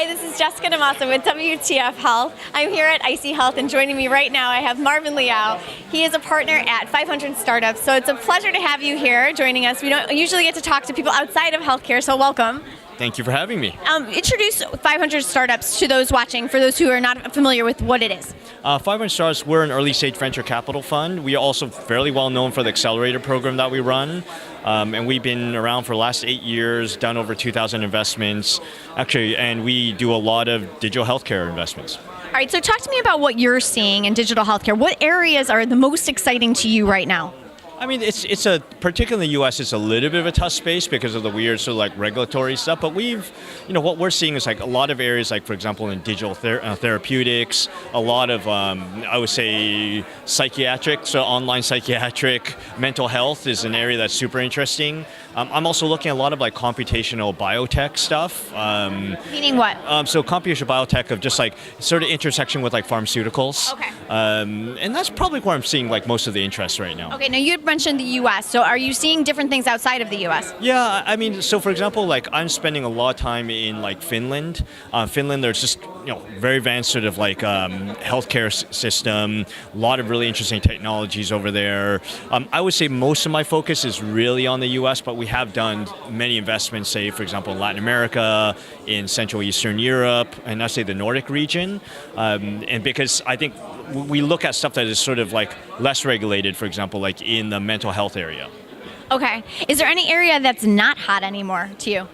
Hi, this is Jessica DaMassa with WTF Health. I'm here at ICEE Health, and joining me right now I have Marvin Liao. He is a partner at 500 Startups, so it's a pleasure to have you here joining us. We don't usually get to talk to people outside of healthcare, so welcome. Thank you for having me. Introduce 500 Startups to those watching, for those who are not familiar with what it is. 500 Startups, we're an early stage venture capital fund. We are also fairly well known for the accelerator program that we run. And we've been around for the last 8 years, done over 2,000 investments, actually, and we do a lot of digital healthcare investments. All right, so talk to me about what you're seeing in digital healthcare. What areas are the most exciting to you right now? I mean, particularly in the U.S., it's a little bit of a tough space because of the weird sort of like regulatory stuff. But what we're seeing is like a lot of areas, like for example, in digital therapeutics, a lot of, I would say, psychiatric, so online psychiatric mental health is an area that's super interesting. I'm also looking at a lot of like computational biotech stuff. Meaning what? So computational biotech of just like sort of intersection with like pharmaceuticals. Okay. And that's probably where I'm seeing like most of the interest right now. Okay, now you had mentioned the U.S., so are you seeing different things outside of the U.S.? Yeah, I mean, so for example, like I'm spending a lot of time in like Finland. Finland, there's just very advanced sort of like healthcare system, a lot of really interesting technologies over there. I would say most of my focus is really on the U.S., but we have done many investments, say, for example, in Latin America, in Central Eastern Europe, and I say the Nordic region. And because I think we look at stuff that is sort of like less regulated, for example, like in the mental health area. Okay. Is there any area that's not hot anymore to you?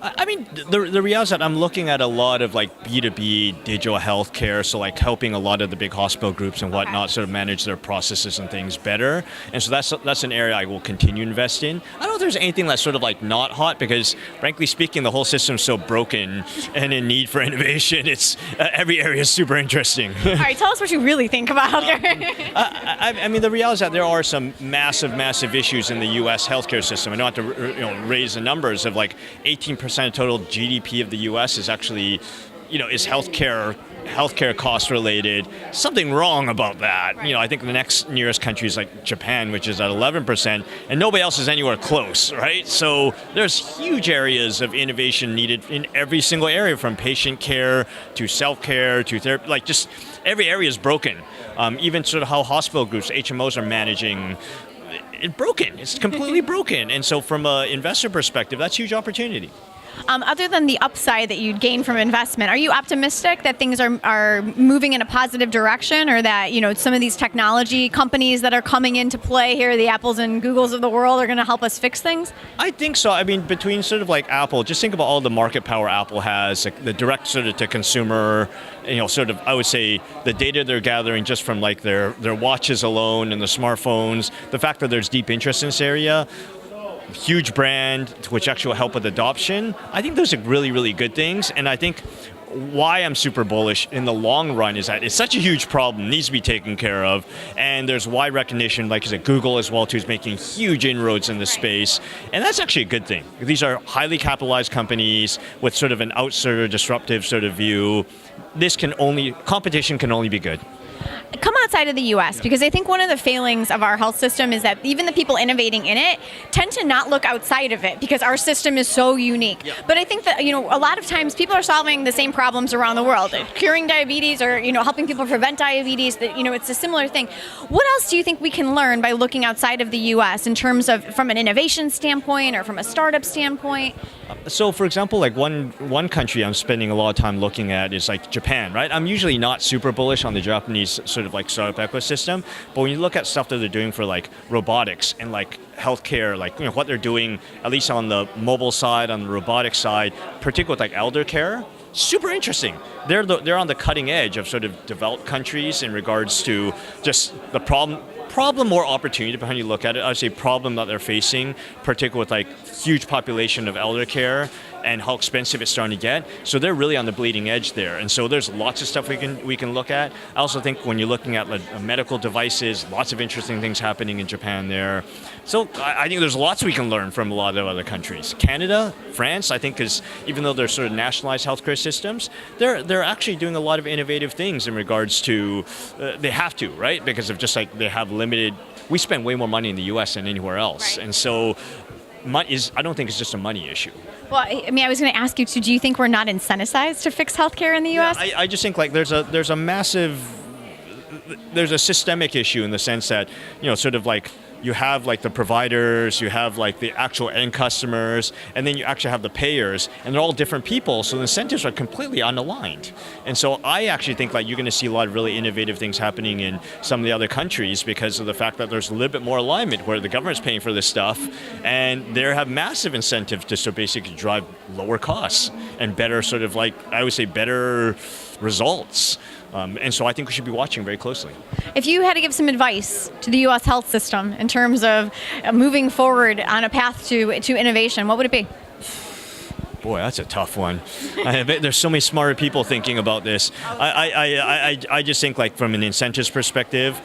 I mean, the reality is that I'm looking at a lot of like B2B digital healthcare, so like helping a lot of the big hospital groups and whatnot sort of manage their processes and things better. And so that's an area I will continue to invest in. I don't know if there's anything that's sort of like not hot because, frankly speaking, the whole system's so broken and in need for innovation. It's every area is super interesting. All right, tell us what you really think about healthcare. I mean, the reality is that there are some massive issues in the U.S. healthcare system. I don't have to raise the numbers of like 18% of total GDP of the U.S. is actually, is healthcare cost related. Something wrong about that. Right. I think the next nearest country is like Japan, which is at 11%, and nobody else is anywhere close, right? So there's huge areas of innovation needed in every single area, from patient care to self-care to therapy. Like just every area is broken. Even sort of how hospital groups, HMOs are managing. It's broken. It's completely broken. And so from an investor perspective, that's a huge opportunity. Other than the upside that you'd gain from investment, are you optimistic that things are moving in a positive direction, or that some of these technology companies that are coming into play here, the Apples and Googles of the world, are going to help us fix things? I think so. I mean, between sort of like Apple, just think about all the market power Apple has, like the direct sort of to consumer, sort of, I would say the data they're gathering just from like their watches alone and the smartphones, the fact that there's deep interest in this area, huge brand, which actually will help with adoption. I think those are really, really good things. And I think why I'm super bullish in the long run is that it's such a huge problem, needs to be taken care of. And there's wide recognition, like I said, Google as well too is making huge inroads in the space. And that's actually a good thing. These are highly capitalized companies with sort of an outsider disruptive sort of view. Competition can only be good. Come outside of the U.S., because I think one of the failings of our health system is that even the people innovating in it tend to not look outside of it because our system is so unique. Yeah. But I think that a lot of times people are solving the same problems around the world, curing diabetes or helping people prevent diabetes. That it's a similar thing. What else do you think we can learn by looking outside of the U.S. in terms of from an innovation standpoint or from a startup standpoint? So, for example, like one country I'm spending a lot of time looking at is like Japan, right? I'm usually not super bullish on the Japanese sort of like startup ecosystem, but when you look at stuff that they're doing for like robotics and like healthcare, like what they're doing, at least on the mobile side, on the robotic side, particularly with like elder care, super interesting. They're on the cutting edge of sort of developed countries in regards to just the problem or opportunity, depending on how you look at it. I'd say problem that they're facing, particularly with like huge population of elder care and how expensive it's starting to get. So they're really on the bleeding edge there. And so there's lots of stuff we can look at. I also think when you're looking at like medical devices, lots of interesting things happening in Japan there. So I think there's lots we can learn from a lot of other countries. Canada, France, I think is, even though they're sort of nationalized healthcare systems, they're actually doing a lot of innovative things in regards to, they have to, right? Because of just like they have limited, we spend way more money in the US than anywhere else. Right. And so I don't think it's just a money issue. Well, I mean, I was going to ask you too. Do you think we're not incentivized to fix healthcare in the U.S.? I just think like there's a systemic issue in the sense that, sort of like you have like the providers, you have like the actual end customers, and then you actually have the payers, and they're all different people, so the incentives are completely unaligned. And so I actually think like you're going to see a lot of really innovative things happening in some of the other countries because of the fact that there's a little bit more alignment where the government's paying for this stuff, and they have massive incentive to so basically drive lower costs and better sort of like, I would say better results. And so I think we should be watching very closely. If you had to give some advice to the U.S. health system in terms of moving forward on a path to innovation, what would it be? Boy, that's a tough one. I bet there's so many smarter people thinking about this. I just think like from an incentives perspective,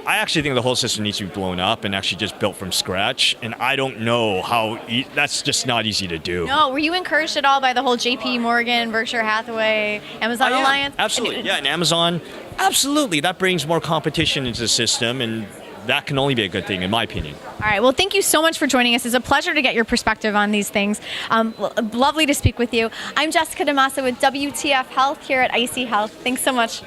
I actually think the whole system needs to be blown up and actually just built from scratch. And I don't know how, that's just not easy to do. No, were you encouraged at all by the whole JP Morgan, Berkshire Hathaway, Amazon alliance? Absolutely, yeah, and Amazon, absolutely. That brings more competition into the system, and that can only be a good thing, in my opinion. All right. Well, thank you so much for joining us. It's a pleasure to get your perspective on these things. Lovely to speak with you. I'm Jessica DaMassa with WTF Health here at ICEE Health. Thanks so much.